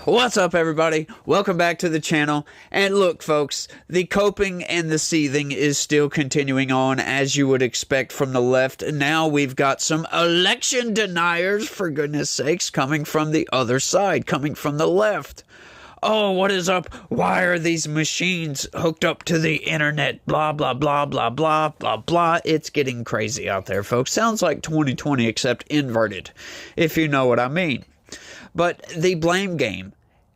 What's up, everybody? Welcome back to the channel. And look, folks, the coping and the seething is still continuing on, as you would expect from the left. Now we've got some election deniers, for goodness sakes, coming from the other side, coming from the left. Oh, what is up? Why are these machines hooked up to the internet? Blah, blah, blah, blah, blah, blah, blah. It's getting crazy out there, folks. Sounds like 2020, except inverted, if you know what I mean. But the blame game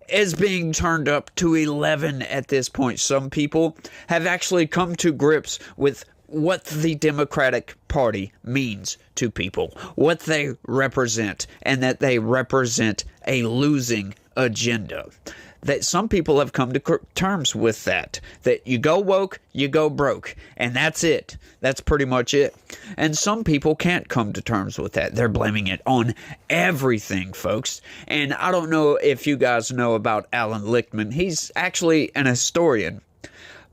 is being turned up to 11 at this point. Some people have actually come to grips with what the Democratic Party means to people, what they represent, and that they represent a losing agenda. That some people have come to terms with that you go woke, you go broke, and that's it. That's pretty much it. And some people can't come to terms with that. They're blaming it on everything, folks. And I don't know if you guys know about Alan Lichtman. He's actually an historian,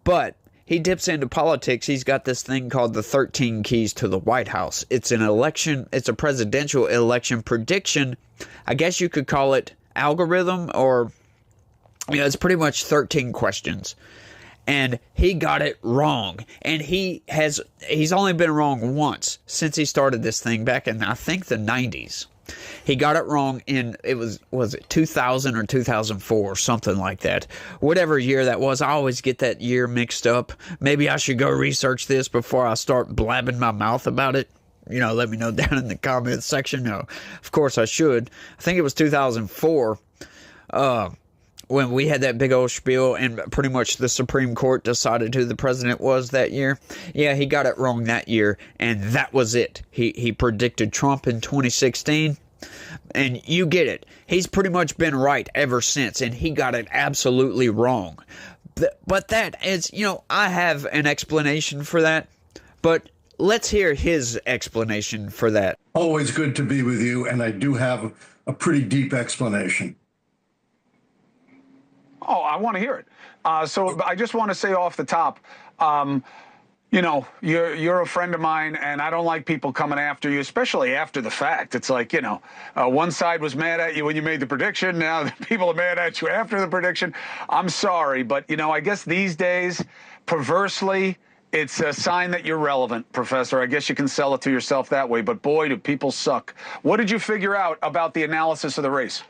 but he dips into politics. He's got this thing called the 13 Keys to the White House. It's an election. It's a presidential election prediction. I guess you could call it algorithm, or it's pretty much 13 questions. And he got it wrong. And he's only been wrong once since he started this thing back in, I think, the 90s. He got it wrong in, was it 2000 or 2004 or something like that. Whatever year that was, I always get that year mixed up. Maybe I should go research this before I start blabbing my mouth about it. Let me know down in the comments section. No, of course I should. I think it was 2004. When we had that big old spiel and pretty much the Supreme Court decided who the president was that year. Yeah, he got it wrong that year, and that was it. He predicted Trump in 2016, and you get it. He's pretty much been right ever since, and he got it absolutely wrong. But that is, I have an explanation for that, but let's hear his explanation for that. Always good to be with you, and I do have a pretty deep explanation. Oh, I want to hear it. So I just want to say off the top, you're a friend of mine, and I don't like people coming after you, especially after the fact. It's like, one side was mad at you when you made the prediction. Now the people are mad at you after the prediction. I'm sorry, but, I guess these days, perversely, it's a sign that you're relevant, Professor. I guess you can sell it to yourself that way, but boy, do people suck. What did you figure out about the analysis of the race?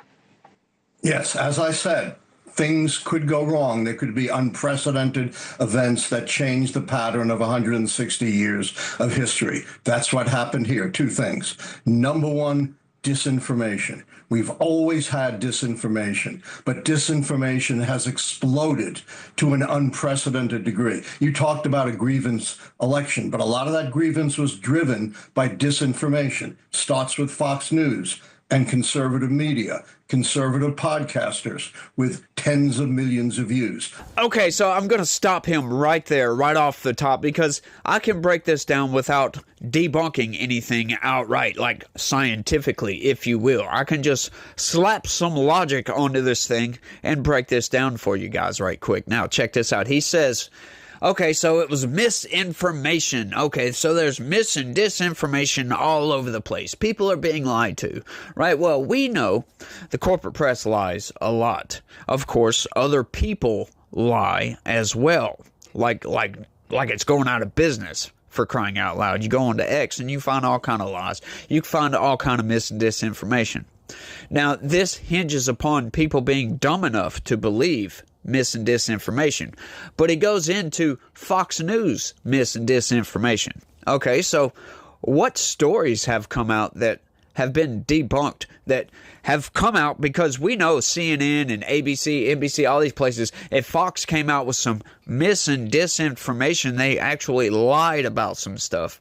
Yes, as I said, things could go wrong. There could be unprecedented events that change the pattern of 160 years of history. That's what happened here. Two things. Number one, disinformation. We've always had disinformation, but disinformation has exploded to an unprecedented degree. You talked about a grievance election, but a lot of that grievance was driven by disinformation. Starts with Fox News and conservative media, conservative podcasters with tens of millions of views. Okay, so I'm going to stop him right there, right off the top, because I can break this down without debunking anything outright, like scientifically, if you will. I can just slap some logic onto this thing and break this down for you guys right quick. Now, check this out. He says, okay, so it was misinformation. Okay, so there's mis and disinformation all over the place. People are being lied to, right? Well, we know the corporate press lies a lot. Of course, other people lie as well. Like it's going out of business, for crying out loud. You go onto X and you find all kind of lies. You find all kind of mis and disinformation. Now, this hinges upon people being dumb enough to believe mis and disinformation, but it goes into Fox News mis and disinformation. Okay, so what stories have come out that have been debunked, that have come out because we know CNN and ABC, NBC, all these places, if Fox came out with some mis and disinformation, they actually lied about some stuff,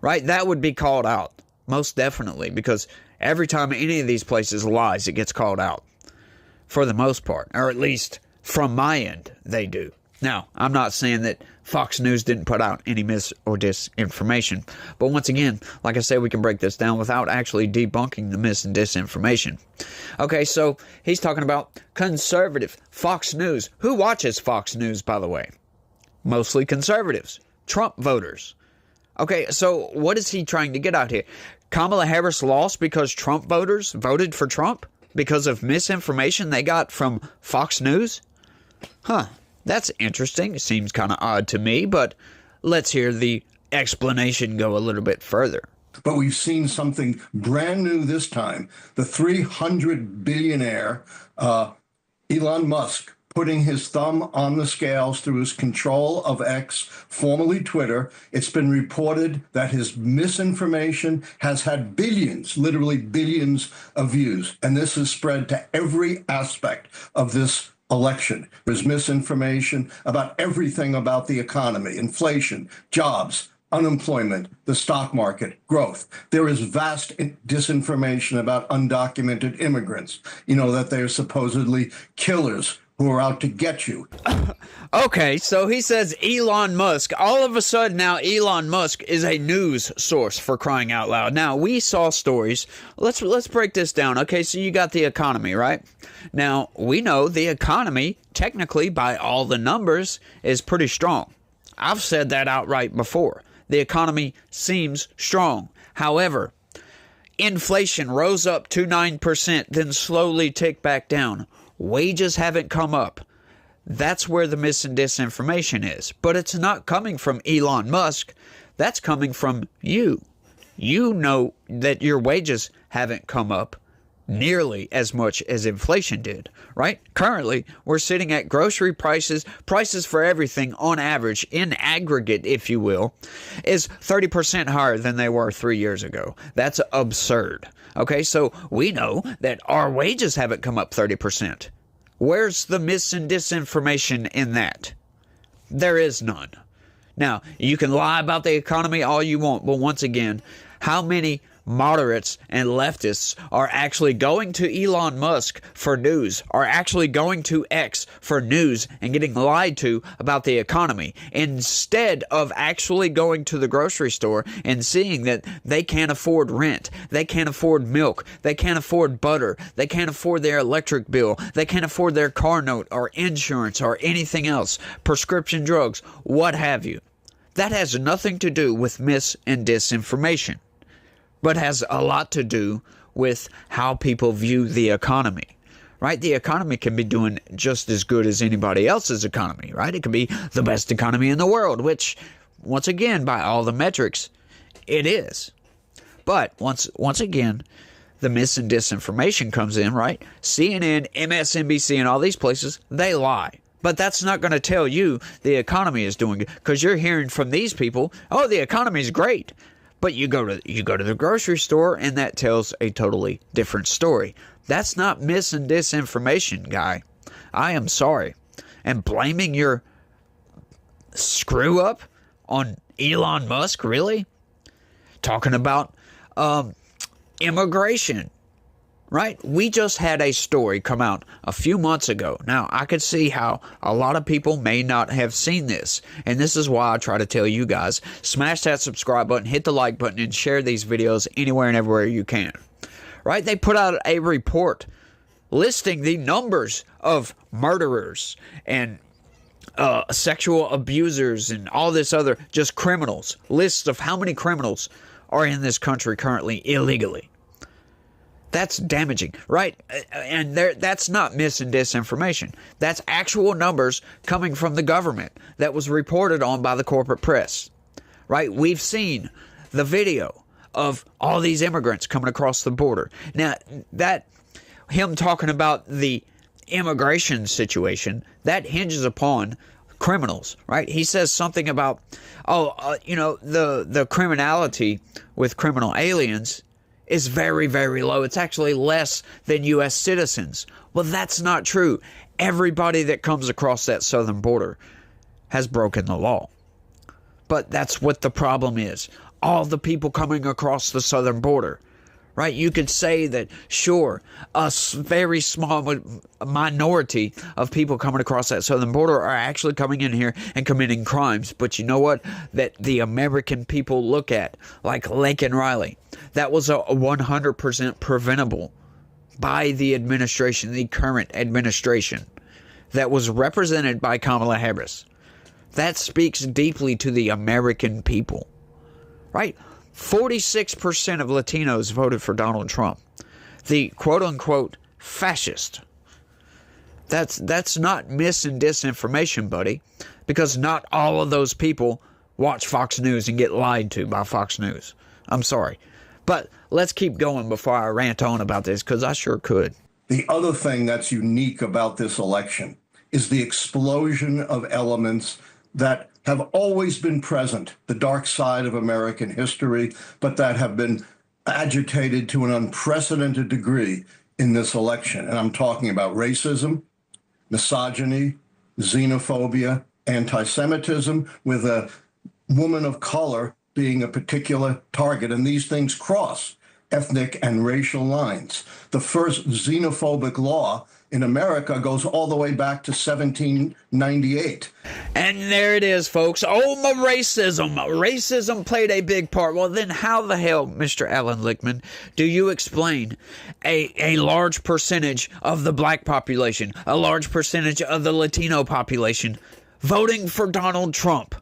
right? That would be called out, most definitely, because every time any of these places lies, it gets called out, for the most part, or at least from my end, they do. Now, I'm not saying that Fox News didn't put out any mis or disinformation, but once again, like I said, we can break this down without actually debunking the mis and disinformation. Okay, so he's talking about conservative Fox News. Who watches Fox News, by the way? Mostly conservatives, Trump voters. Okay, so what is he trying to get out here? Kamala Harris lost because Trump voters voted for Trump? because of misinformation they got from Fox News? Huh, that's interesting. It seems kind of odd to me, but let's hear the explanation go a little bit further. But we've seen something brand new this time. The 300 billionaire Elon Musk putting his thumb on the scales through his control of X, formerly Twitter. It's been reported that his misinformation has had billions, literally billions of views. And this has spread to every aspect of this election. There's misinformation about everything about the economy, inflation, jobs, unemployment, the stock market, growth. There is vast disinformation about undocumented immigrants, that they're supposedly killers who are out to get you. Okay, so he says Elon Musk. All of a sudden now Elon Musk is a news source, for crying out loud. Now, we saw stories. Let's break this down. Okay, so you got the economy, right? Now, we know the economy, technically, by all the numbers, is pretty strong. I've said that outright before. The economy seems strong. However, inflation rose up to 9%, then slowly ticked back down. Wages haven't come up. That's where the mis and disinformation is. But it's not coming from Elon Musk. That's coming from you. You know that your wages haven't come up nearly as much as inflation did, right? Currently, we're sitting at grocery prices for everything on average, in aggregate, if you will, is 30% higher than they were 3 years ago. That's absurd. Okay, so we know that our wages haven't come up 30%. Where's the mis and disinformation in that? There is none. Now, you can lie about the economy all you want, but once again, how many moderates and leftists are actually going to Elon Musk for news, are actually going to X for news and getting lied to about the economy, instead of actually going to the grocery store and seeing that they can't afford rent, they can't afford milk, they can't afford butter, they can't afford their electric bill, they can't afford their car note or insurance or anything else, prescription drugs, what have you. That has nothing to do with mis and disinformation, but has a lot to do with how people view the economy, right? The economy can be doing just as good as anybody else's economy, right? It can be the best economy in the world, which, once again, by all the metrics, it is. But once again, the mis and disinformation comes in, right? CNN, MSNBC, and all these places, they lie. But that's not going to tell you the economy is doing good, because you're hearing from these people, oh, the economy is great. But you go to the grocery store, and that tells a totally different story. That's not mis and disinformation, guy. I am sorry. And blaming your screw up on Elon Musk, really? Talking about immigration, right? We just had a story come out a few months ago. Now, I could see how a lot of people may not have seen this. And this is why I try to tell you guys, smash that subscribe button, hit the like button, and share these videos anywhere and everywhere you can. Right? They put out a report listing the numbers of murderers and sexual abusers and all this other, just criminals. Lists of how many criminals are in this country currently illegally. That's damaging, right? And that's not mis and disinformation. That's actual numbers coming from the government that was reported on by the corporate press, right? We've seen the video of all these immigrants coming across the border. Now, that him talking about the immigration situation, that hinges upon criminals, right? He says something about, the criminality with criminal aliens is very, very low. It's actually less than U.S. citizens. Well, that's not true. Everybody that comes across that southern border has broken the law. But that's what the problem is. All the people coming across the southern border, right? You could say that, sure, a very small minority of people coming across that southern border are actually coming in here and committing crimes. But you know what? That the American people look at, like Laken Riley, that was a 100% preventable by the administration, the current administration, that was represented by Kamala Harris. That speaks deeply to the American people, right? 46% of Latinos voted for Donald Trump. The quote-unquote fascist. That's not mis and disinformation, buddy, because not all of those people watch Fox News and get lied to by Fox News. I'm sorry. But let's keep going before I rant on about this, because I sure could. The other thing that's unique about this election is the explosion of elements that have always been present, the dark side of American history, but that have been agitated to an unprecedented degree in this election. And I'm talking about racism, misogyny, xenophobia, anti-Semitism, with a woman of color being a particular target. And these things cross ethnic and racial lines. The first xenophobic law in America goes all the way back to 1798. And there it is, folks. Oh, my racism. Racism played a big part. Well, then how the hell, Mr. Alan Lichtman, do you explain a large percentage of the black population, a large percentage of the Latino population voting for Donald Trump?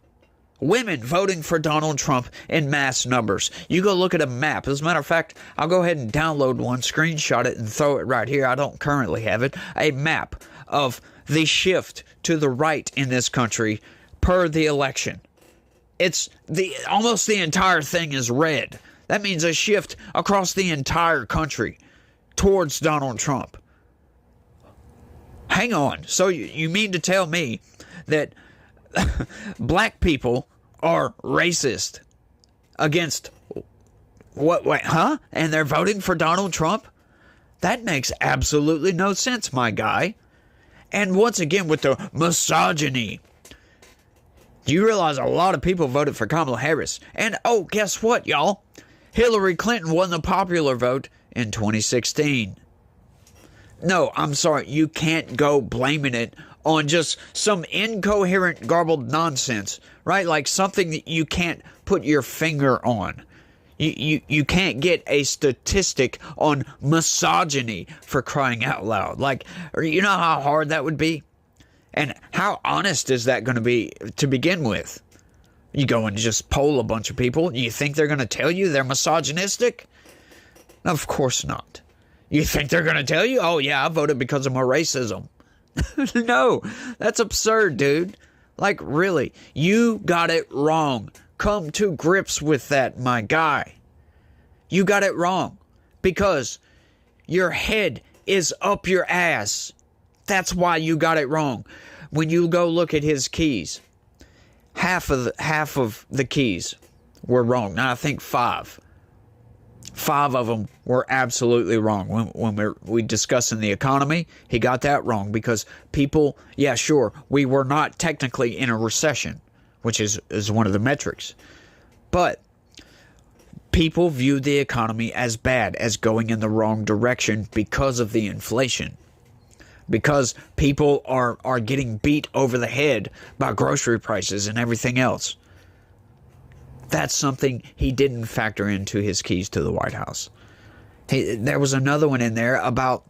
Women voting for Donald Trump in mass numbers. You go look at a map. As a matter of fact, I'll go ahead and download one, screenshot it, and throw it right here. I don't currently have it. A map of the shift to the right in this country per the election. It's almost the entire thing is red. That means a shift across the entire country towards Donald Trump. Hang on. So you mean to tell me that black people are racist against what? Wait, huh? And they're voting for Donald Trump? That makes absolutely no sense, my guy. And once again, with the misogyny, do you realize a lot of people voted for Kamala Harris? And oh, guess what, y'all? Hillary Clinton won the popular vote in 2016. No, I'm sorry. You can't go blaming it on just some incoherent, garbled nonsense, right? Like something that you can't put your finger on. You can't get a statistic on misogyny, for crying out loud. Like, you know how hard that would be? And how honest is that going to be to begin with? You go and just poll a bunch of people. You think they're going to tell you they're misogynistic? Of course not. You think they're going to tell you, oh yeah, I voted because of my racism. No, that's absurd, dude. Like, really, you got it wrong. Come to grips with that, my guy. You got it wrong because your head is up your ass. That's why you got it wrong. When you go look at his keys, half of the keys were wrong. Now I think five of them were absolutely wrong. When we discussing the economy, he got that wrong because people, yeah, sure, we were not technically in a recession, which is one of the metrics. But people viewed the economy as bad, as going in the wrong direction because of the inflation. Because people are getting beat over the head by grocery prices and everything else. That's something he didn't factor into his keys to the White House. There was another one in there about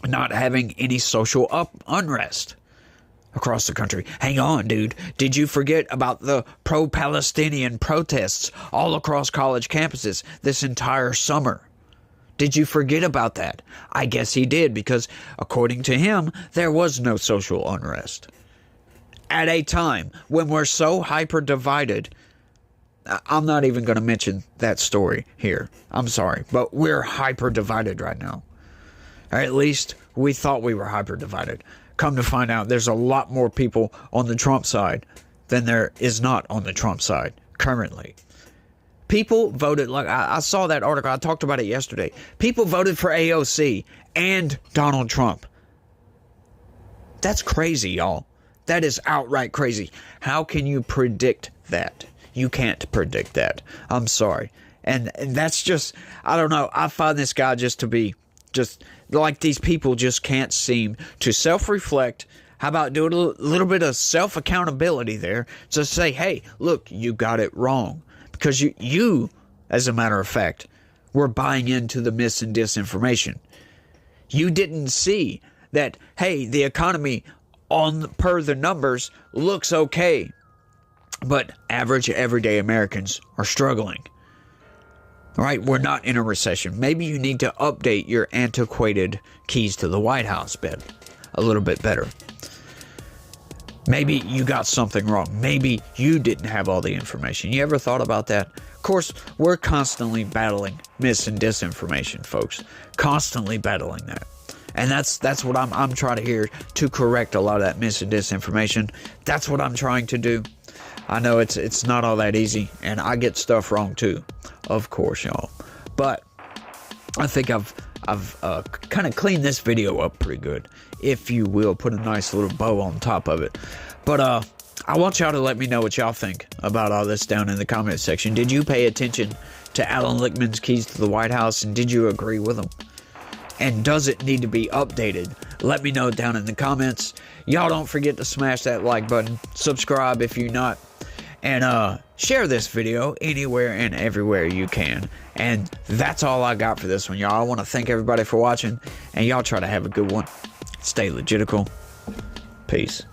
not having any social unrest across the country. Hang on, dude. Did you forget about the pro-Palestinian protests all across college campuses this entire summer? Did you forget about that? I guess he did, because according to him, there was no social unrest. At a time when we're so hyper-divided, I'm not even going to mention that story here. I'm sorry, but we're hyper-divided right now. Or at least we thought we were hyper-divided. Come to find out, there's a lot more people on the Trump side than there is not on the Trump side currently. People voted, like I saw that article, I talked about it yesterday. People voted for AOC and Donald Trump. That's crazy, y'all. That is outright crazy. How can you predict that? You can't predict that. I'm sorry. And that's just, I don't know. I find this guy just to be just like, these people just can't seem to self-reflect. How about doing a little bit of self-accountability there to say, hey, look, you got it wrong. Because you, as a matter of fact, were buying into the mis and disinformation. You didn't see that, hey, the economy per the numbers looks okay, but average everyday Americans are struggling. All right, we're not in a recession. Maybe you need to update your antiquated keys to the White House bed a little bit better. Maybe you got something wrong. Maybe you didn't have all the information. You ever thought about that? Of course, we're constantly battling mis and disinformation, folks. Constantly battling that. And that's what I'm trying to hear to correct a lot of that mis and disinformation. That's what I'm trying to do. I know it's not all that easy, and I get stuff wrong too, of course, y'all. But I think I've kind of cleaned this video up pretty good, if you will. Put a nice little bow on top of it. But I want y'all to let me know what y'all think about all this down in the comment section. Did you pay attention to Alan Lichtman's keys to the White House, and did you agree with them? And does it need to be updated? Let me know down in the comments. Y'all don't forget to smash that like button. Subscribe if you're not. And share this video anywhere and everywhere you can. And that's all I got for this one, y'all. I want to thank everybody for watching. And y'all try to have a good one. Stay legitical. Peace.